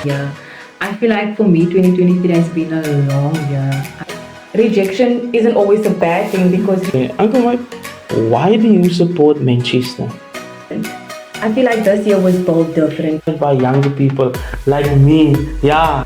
year. I feel like for me, 2023 has been a long year. Rejection isn't always a bad thing because Uncle Mike, why do you support Manchester? I feel like this year was both different. By younger people like me, yeah.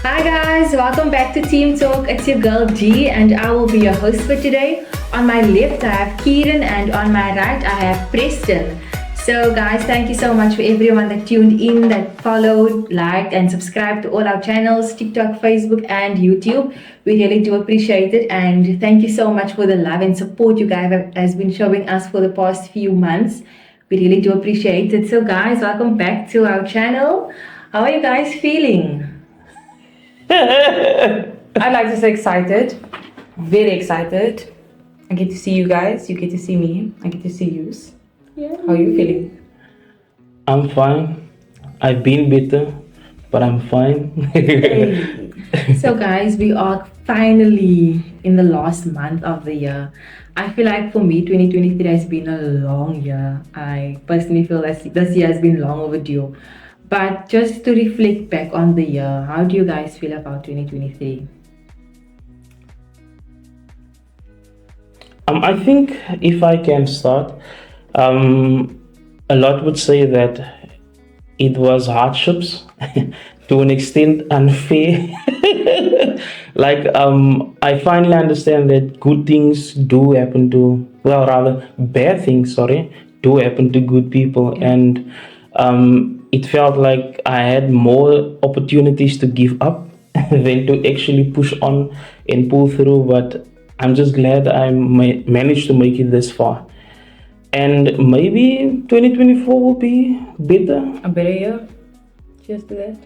Hi guys, welcome back to Team Talk. It's your girl G and I will be your host for today. On my left I have Kieran and on my right I have Preston. So guys, thank you so much for everyone that tuned in, that followed, liked and subscribed to all our channels, TikTok, Facebook and YouTube. We really do appreciate it and thank you so much for the love and support you guys has been showing us for the past few months. We really do appreciate it. So guys, welcome back to our channel. How are you guys feeling? I'd like to say excited, very excited. I get to see you guys, you get to see me, I get to see you. Yeah. How are you feeling? I'm fine. I've been bitter, but I'm fine. So guys, we are finally in the last month of the year. I feel like for me 2023 has been a long year. I personally feel that this year has been long overdue. But just to reflect back on the year, how do you guys feel about 2023? I think if I can start, a lot would say that it was hardships to an extent unfair. I finally understand that good things do happen to, well, rather bad things, sorry, do happen to good people. Yeah. And it felt like I had more opportunities to give up than to actually push on and pull through. But I'm just glad I managed to make it this far. And maybe 2024 will be better. A better year? Cheers to that.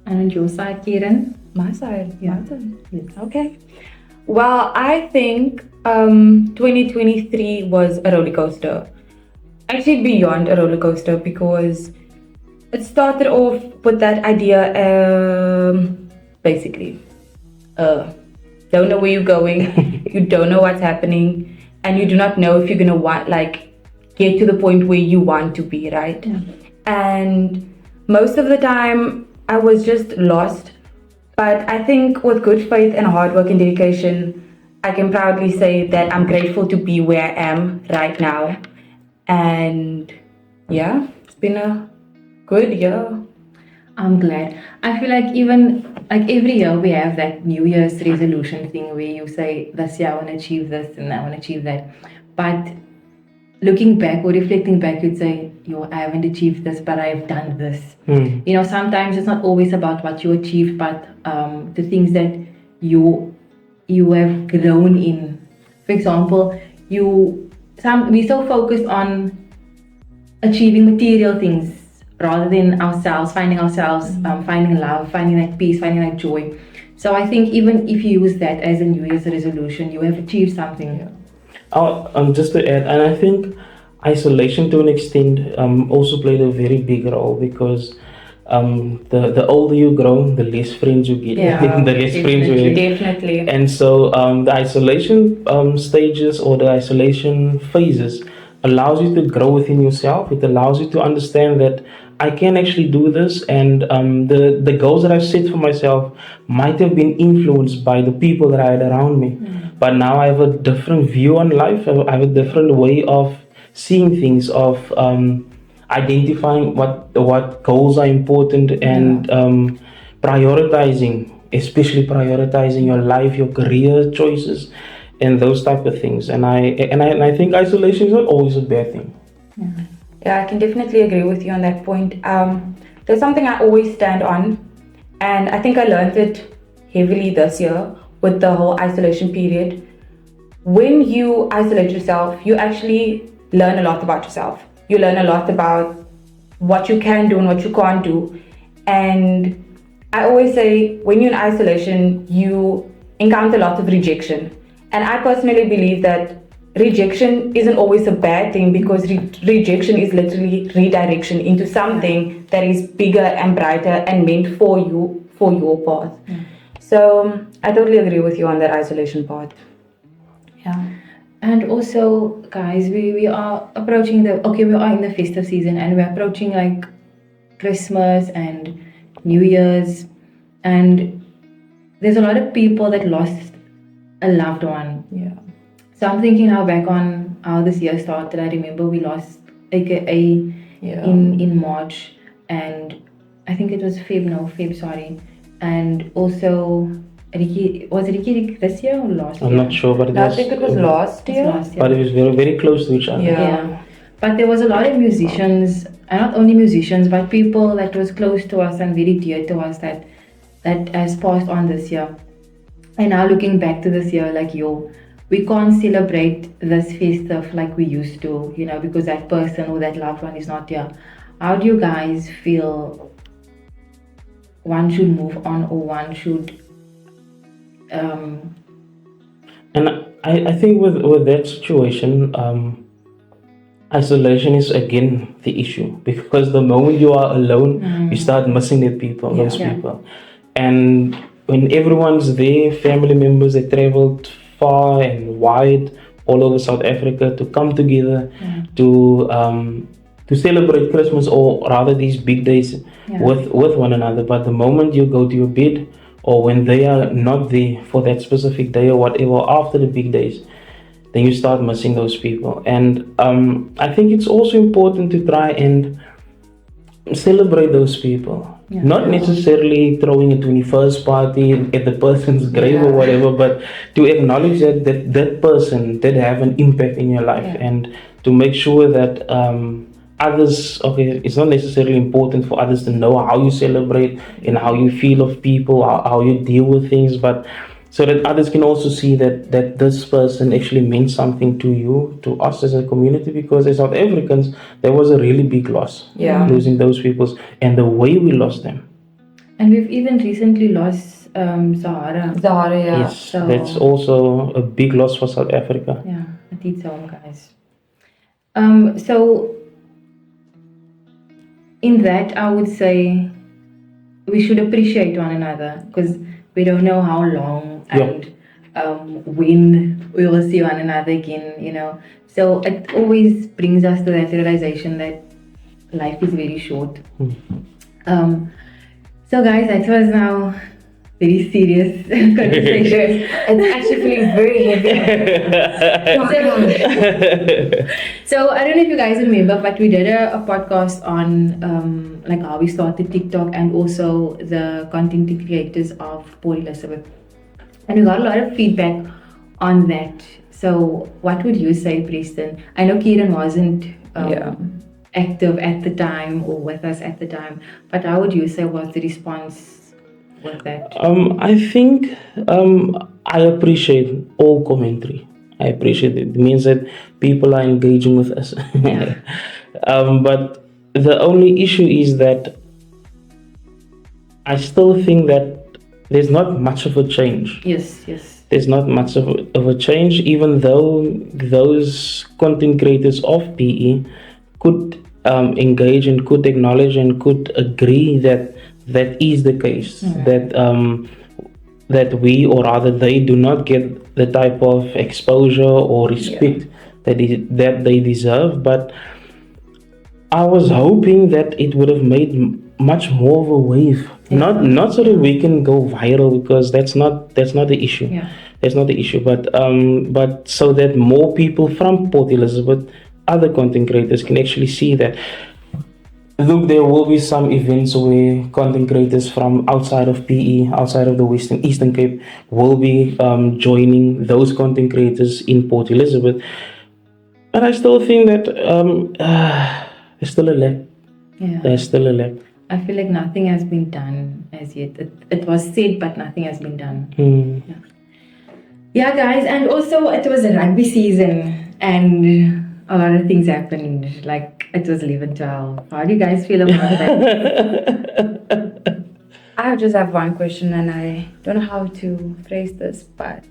And on your side, Kieran? My side, Yeah. my turn. Yes. Okay. Well, I think 2023 was a roller coaster. Actually, beyond a roller coaster because it started off with that idea, basically, don't know where you're going, you don't know what's happening, and you do not know if you're gonna get to the point where you want to be, right? Yeah. And most of the time, I was just lost. But I think with good faith and hard work and dedication, I can proudly say that I'm grateful to be where I am right now. And yeah, it's been a good year. I'm glad. I feel like even like every year we have that New Year's resolution thing where you say, this year I want to achieve this and I want to achieve that. But looking back or reflecting back, you'd say, yo, I haven't achieved this, but I've done this. You know, sometimes it's not always about what you achieved, but the things that you have grown in. For example, we're so focused on achieving material things rather than ourselves, finding love, finding that peace, finding that joy. So I think even if you use that as a New Year's resolution, you have achieved something. Yeah. Just to add, and I think isolation to an extent also played a very big role because the older you grow, the less friends you get, Yeah, the less friends you have. Definitely. And so the isolation stages or the isolation phases allows you to grow within yourself. It allows you to understand that I can actually do this, and the goals that I've set for myself might have been influenced by the people that I had around me. But now I have a different view on life. I have a different way of seeing things, of identifying what goals are important and prioritizing, especially prioritizing your life, your career choices, and those type of things. And I think isolation is not always a bad thing. Yeah, I can definitely agree with you on that point. There's something I always stand on, and I think I learned it heavily this year with the whole isolation period. When you isolate yourself, you actually learn a lot about yourself. You learn a lot about what you can do and what you can't do. And I always say, when you're in isolation, you encounter lots of rejection. And I personally believe that rejection isn't always a bad thing because rejection is literally redirection into something that is bigger and brighter and meant for you, for your path. So I totally agree with you on that isolation part. Yeah. And also, guys, we are approaching we are in the festive season and we're approaching like Christmas and New Year's, and there's a lot of people that lost a loved one. Yeah. So I'm thinking now back on how this year started. I remember we lost AKA Yeah. in March, and I think it was Feb, sorry. And also Ricky this year or last year? I'm not sure, but it No, I was, think it was last It's year. last year. but it was very, very close to each other. Yeah. But there was a lot of musicians, and not only musicians, but people that was close to us and very dear to us that has passed on this year. And now looking back to this year, like we can't celebrate this festive like we used to, because that person or that loved one is not here. How do you guys feel one should move on or one should And I think with that situation, isolation is again the issue, because the moment you are alone, you start missing those Yeah. people. And when everyone's there, family members, they traveled far and wide all over South Africa to come together to celebrate Christmas, or rather these big days with one another. But the moment you go to your bed, or when they are not there for that specific day or whatever after the big days, then you start missing those people. And I think it's also important to try and celebrate those people. Not necessarily throwing a 21st party at the person's grave or whatever, but to acknowledge that person did have an impact in your life, and to make sure that others, it's not necessarily important for others to know how you celebrate and how you feel of people, how you deal with things, but so that others can also see that this person actually meant something to you, to us as a community, because as South Africans, there was a really big loss, losing those people, and the way we lost them. And we've even recently lost Zahara. Zahara, yeah. Yes, So- that's also a big loss for South Africa. Yeah, it's home, guys. So in that, I would say we should appreciate one another, because we don't know how long and when we will see one another again, So it always brings us to that realization that life is very short. So guys, that was now very serious conversation. It's actually feeling very heavy. So I don't know if you guys remember, but we did a podcast on like how we started TikTok and also the content creators of Port Elizabeth, and we got a lot of feedback on that. So what would you say, Preston? I know Kieran wasn't active at the time or with us at the time, but how would you say was the response with that? I think I appreciate all commentary. I appreciate it. It means that people are engaging with us. But the only issue is that I still think that there's not much of a change. Yes. There's not much of a change, even though those content creators of PE could engage and could acknowledge and could agree that is the case, that we, or rather they, do not get the type of exposure or respect that they deserve. But I was hoping that it would have made much more of a wave, not so that we can go viral, because that's not the issue. That's not the issue, but so that more people from Port Elizabeth, other content creators, can actually see that, look, there will be some events where content creators from outside of PE, outside of the Eastern Cape, will be joining those content creators in Port Elizabeth. But I still think that there's still a lack. There's still a lack. I feel like nothing has been done as yet. It was said, but nothing has been done. Yeah, guys, and also it was a rugby season, and a lot of things happened. Like it was 11-12. How do you guys feel about that? I just have one question, and I don't know how to phrase this, but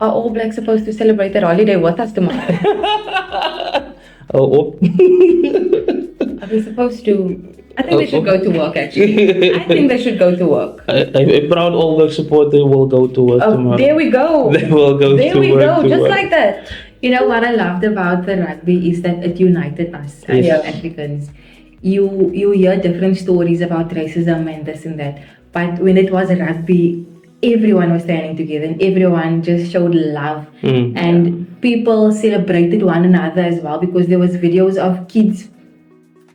are All Blacks supposed to celebrate their holiday with us tomorrow? Oh. Are they supposed to? I think they should go to work, actually. I think they should go to work. A proud All Black supporter will go to work tomorrow. There we go. They will go there to we work go, to just work. like that. You know what I loved about the rugby is that it united us as Yes. Africans. you hear different stories about racism and this and that. But when it was rugby, everyone was standing together and everyone just showed love. And people celebrated one another as well, because there was videos of kids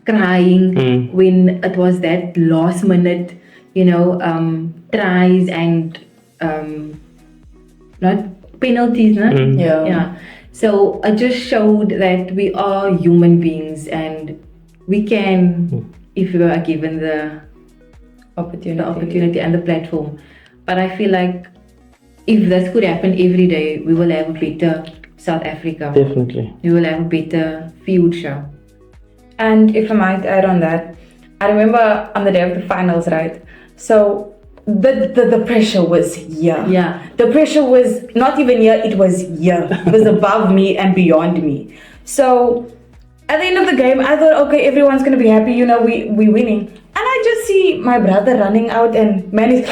crying when it was that last minute, tries and not penalties, no? Yeah. So it just showed that we are human beings and we can, if we are given the opportunity and the platform. But I feel like if this could happen every day, we will have a better South Africa. Definitely. We will have a better future. And if I might add on that, I remember on the day of the finals, right? So the pressure was here. Yeah. The pressure was not even here, it was here. It was above me and beyond me. So at the end of the game, I thought, okay, everyone's gonna be happy, we winning. And I just see my brother running out and man is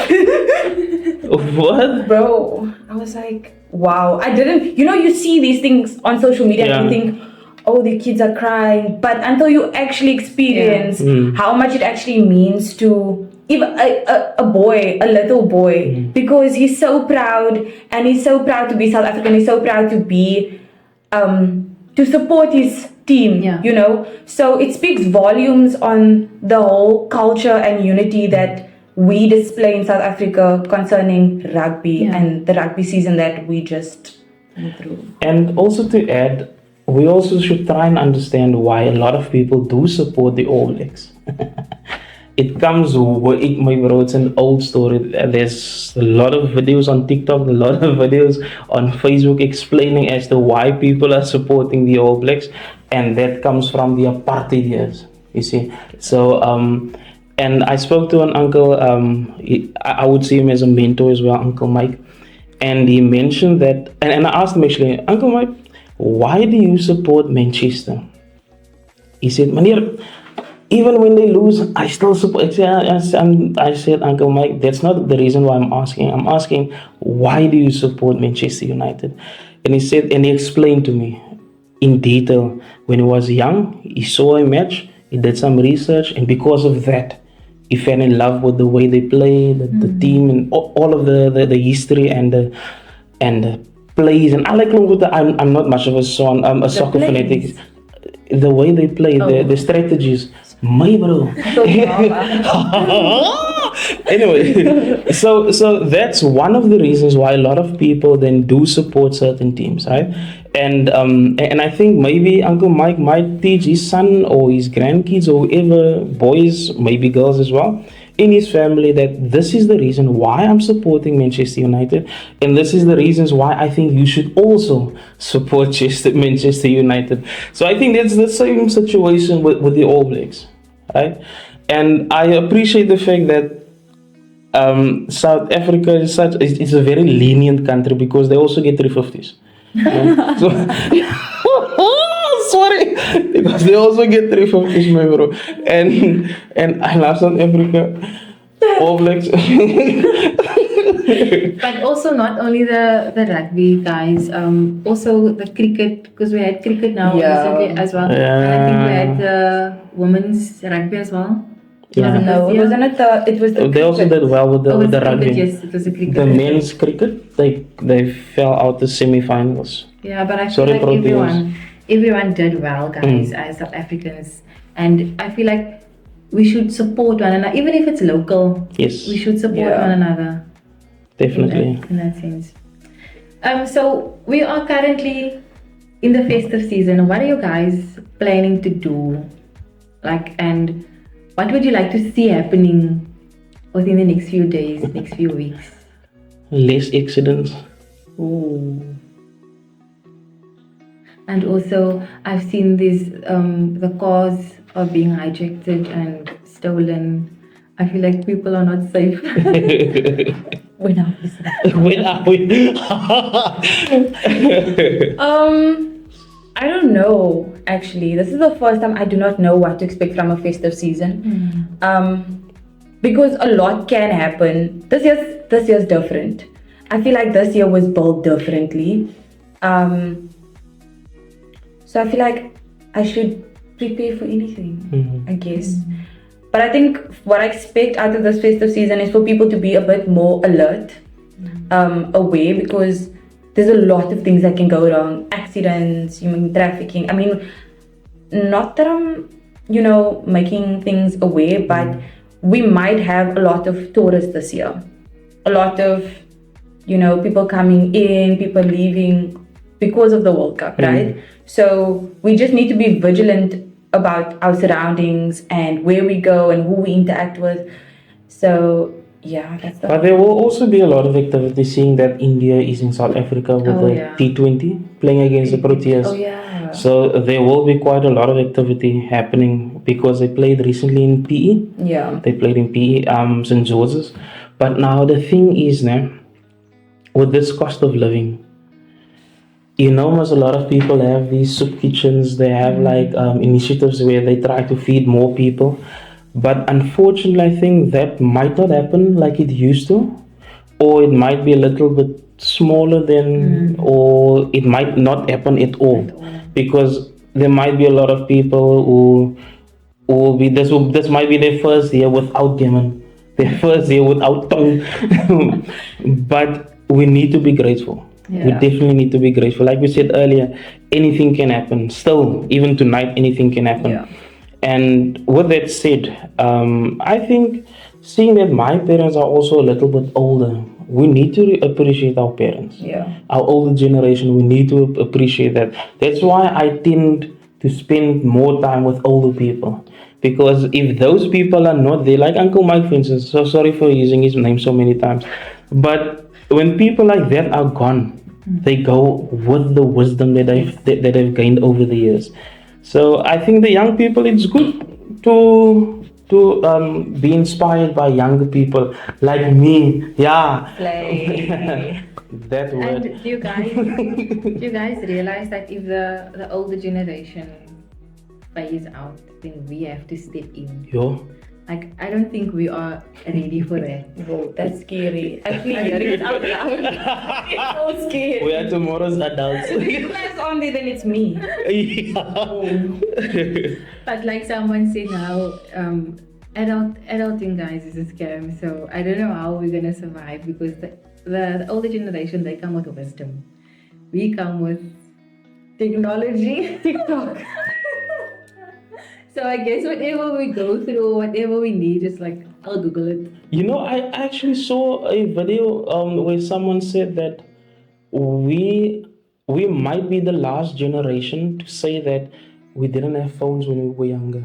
What? bro, I was like, wow. I didn't, you see these things on social media and you think, oh, the kids are crying. But until you actually experience how much it actually means to even a boy, a little boy, because he's so proud and he's so proud to be South African, he's so proud to be, to support his team, So it speaks volumes on the whole culture and unity that we display in South Africa concerning rugby and the rugby season that we just went through. And also to add, we also should try and understand why a lot of people do support the All Blacks. It comes with it, my bro. It's an old story. There's a lot of videos on TikTok, a lot of videos on Facebook explaining as to why people are supporting the All Blacks, and that comes from the apartheid years. You see, so and I spoke to an uncle. I would see him as a mentor as well, Uncle Mike, and he mentioned that, and I asked him actually, Uncle Mike, why do you support Manchester? He said, Meneer, even when they lose, I still support. I said, Uncle Mike, that's not the reason why I'm asking. I'm asking, why do you support Manchester United? And he said, and he explained to me in detail. When he was young, he saw a match, he did some research, and because of that, he fell in love with the way they play, the team, and all of the history and the plays. And I like I'm not much of a soccer fanatic. The way they play, the strategies. My bro. Anyway, so that's one of the reasons why a lot of people then do support certain teams, right? And I think maybe Uncle Mike might teach his son or his grandkids or whoever, boys, maybe girls as well, in his family, that this is the reason why I'm supporting Manchester United, and this is the reasons why I think you should also support Manchester United. So I think that's the same situation with the All Blacks, right? And I appreciate the fact that South Africa is it's a very lenient country because they also get 350s. So, sorry, because they also get 350s, my bro. And I love South Africa. All Blacks. But also not only the rugby guys, also the cricket, because we had cricket now recently as well. Yeah. And I think we had the women's rugby as well. Yeah. No, wasn't it it was the They also did well with the rugby. Yes, it was the cricket. The men's cricket, they fell out the semi-finals. Yeah, but I feel like everyone did well, guys, as South Africans. And I feel like we should support one another, even if it's local. Yes. We should support one another. Definitely. In that sense. So we are currently in the festive season. What are you guys planning to do? And what would you like to see happening within the next few days, next few weeks? Less accidents. Ooh. And also, I've seen these, the cars are being hijacked and stolen. I feel like people are not safe. When are we? When are we? I don't know, actually. This is the first time I do not know what to expect from a festive season. Because a lot can happen. This year's different. I feel like this year was built differently. So I feel like I should prepare for anything, Mhm. I guess. But I think what I expect out of this festive season is for people to be a bit more alert, aware, because there's a lot of things that can go wrong. Accidents, human trafficking. I mean, not that I'm, making things aware, but we might have a lot of tourists this year. A lot of, people coming in, people leaving because of the World Cup, right? So we just need to be vigilant about our surroundings and where we go and who we interact with. So yeah, that's the But there will also be a lot of activity, seeing that India is in South Africa with Oh, the yeah. T20 playing against the Proteas. Oh yeah. So there will be quite a lot of activity happening because they played recently in PE. Yeah. They played in PE, St. George's. But now the thing is now, with this cost of living, most a lot of people have these soup kitchens. They have like initiatives where they try to feed more people. But unfortunately, I think that might not happen like it used to, or it might be a little bit smaller than, or it might not happen at all, because there might be a lot of people who will be this might be their first year without Yemen, their first year without tongue. But we need to be grateful. We Yeah. definitely need to be grateful. Like we said earlier, anything can happen. Still, even tonight, anything can happen. Yeah. And with that said, I think seeing that my parents are also a little bit older, we need to appreciate our parents. Yeah. Our older generation, we need to appreciate that. That's why I tend to spend more time with older people. Because if those people are not there, like Uncle Mike, for instance, so sorry for using his name so many times, but when people like that are gone, they go with the wisdom that they've gained over the years. So I think the young people, it's good to be inspired by younger people like me. Yeah, Play. that And word. do you guys realize that if the older generation phase out, then we have to step in? Yo, Like, I don't think we are ready for that. Whoa, that's scary. Actually, hearing it out loud, it's so scary. we are tomorrow's adults. If you guys on there, then it's me. But like someone said now, adulting, guys, is a scam. So I don't know how we're gonna survive, because the older generation, they come with wisdom. We come with technology. TikTok. So I guess whatever we go through, whatever we need, just like, I'll Google it. I actually saw a video where someone said that we might be the last generation to say that we didn't have phones when we were younger.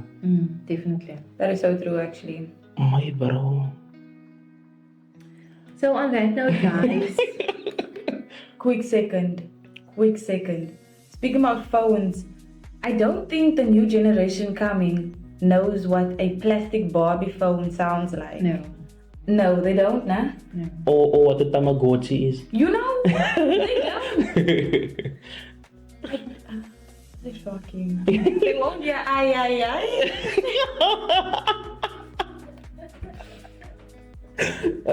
Definitely. That is so true, actually. My bro. So on that note, guys, Quick second. Speaking about phones, I don't think the new generation coming knows what a plastic Barbie phone sounds like. no. No, they don't, nah? No. Or what a Tamagotchi is. You know? They don't. They're shocking. They won't hear ay.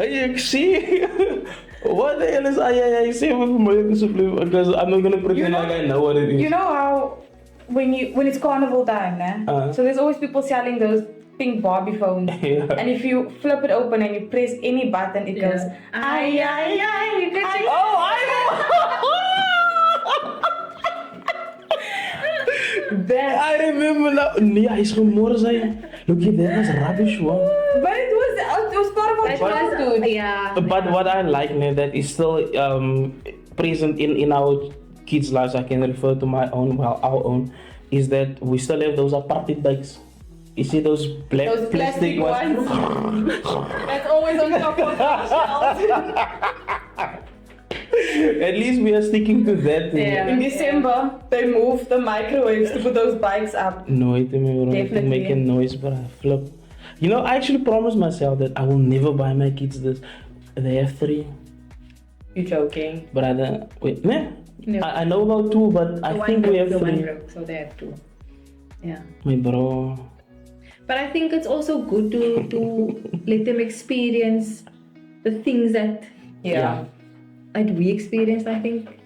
You see? What the hell is I say because I'm not gonna pretend like I know what it is. You know how when it's carnival time, nah? So there's always people selling those pink Barbie phones. Yeah. And if you flip it open and you press any button, it goes ay. You can see. Oh, I know. That I remember now. Nee, hy is gemor sy. Look, that was rubbish one. But it was part of our childhood. Yeah. But what I like, man, that is still present in our kids' lives. I can refer to my own, well, our own, is that we still have those apartheid bikes. You see those Those plastic ones. That's always on top of the shelves. At least we are sticking to that. Yeah. In December, they moved the microwaves to put those bikes up. No, it Definitely. making noise, but I flip. I actually promised myself that I will never buy my kids this. They have 3, You're joking. but I don't. Wait, nah. No. I know about 2, but I think we have the one 3. broke, so they have 2. Yeah. My bro. But I think it's also good to let them experience the things that Yeah. we experienced, I think. It's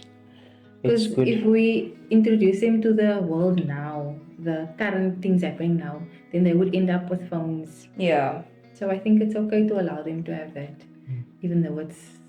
Because good. if we introduce them to the world now, the current things happening now, then they would end up with phones. Yeah. So I think it's okay to allow them to have that, even though it's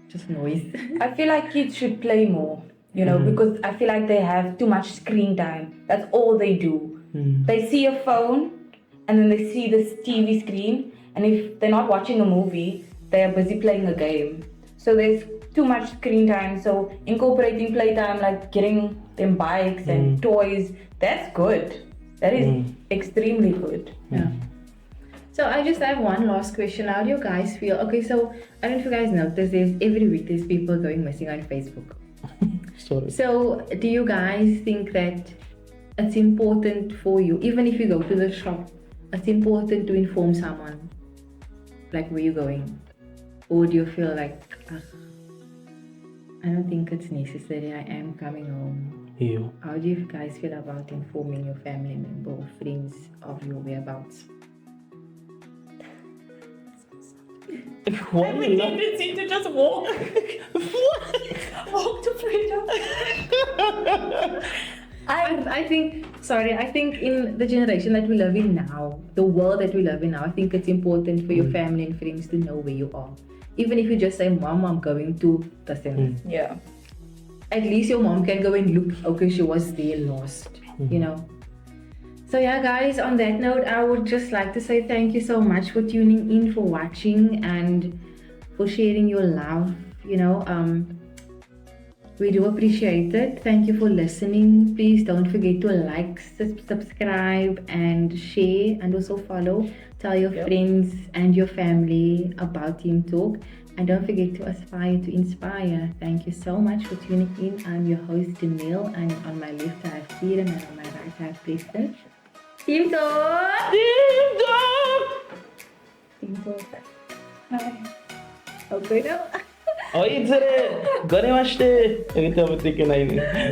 just noise. I feel like kids should play more, you know, because I feel like they have too much screen time. That's all they do. They see a phone and then they see this TV screen, and if they're not watching a movie, they are busy playing a game. So there's too much screen time. So incorporating playtime, like getting them bikes and toys, that's good. That is extremely good. Yeah. So I just have one last question. How do you guys feel? Okay, so I don't know if you guys notice, every week there's people going missing on Facebook. Sorry. So do you guys think that it's important for you, even if you go to the shop, it's important to inform someone like where you're going? Or do you feel like, I don't think it's necessary, I am coming home? You. How do you guys feel about informing your family member or friends of your whereabouts? Why you laugh? tendency to just walk. Walk to freedom. I think in the generation that we live in now, the world that we live in now, I think it's important for your family and friends to know where you are. Even if you just say, Mom, I'm going to the center. Yeah. At least your mom can go and look, okay, she was there lost, you know. So yeah, guys, on that note, I would just like to say thank you so much for tuning in, for watching, and for sharing your love, you know. We do appreciate it. Thank you for listening. Please don't forget to like, subscribe, and share, and also follow. Tell your friends and your family about TeamTalk. And don't forget to aspire to inspire. Thank you so much for tuning in. I'm your host, Danielle, and on my left I have Kieran, and on my right I have Preston. TeamTalk! TeamTalk! Hi. Okay now. Oh, it's it. Gane mashte. Ito, butikin na yun.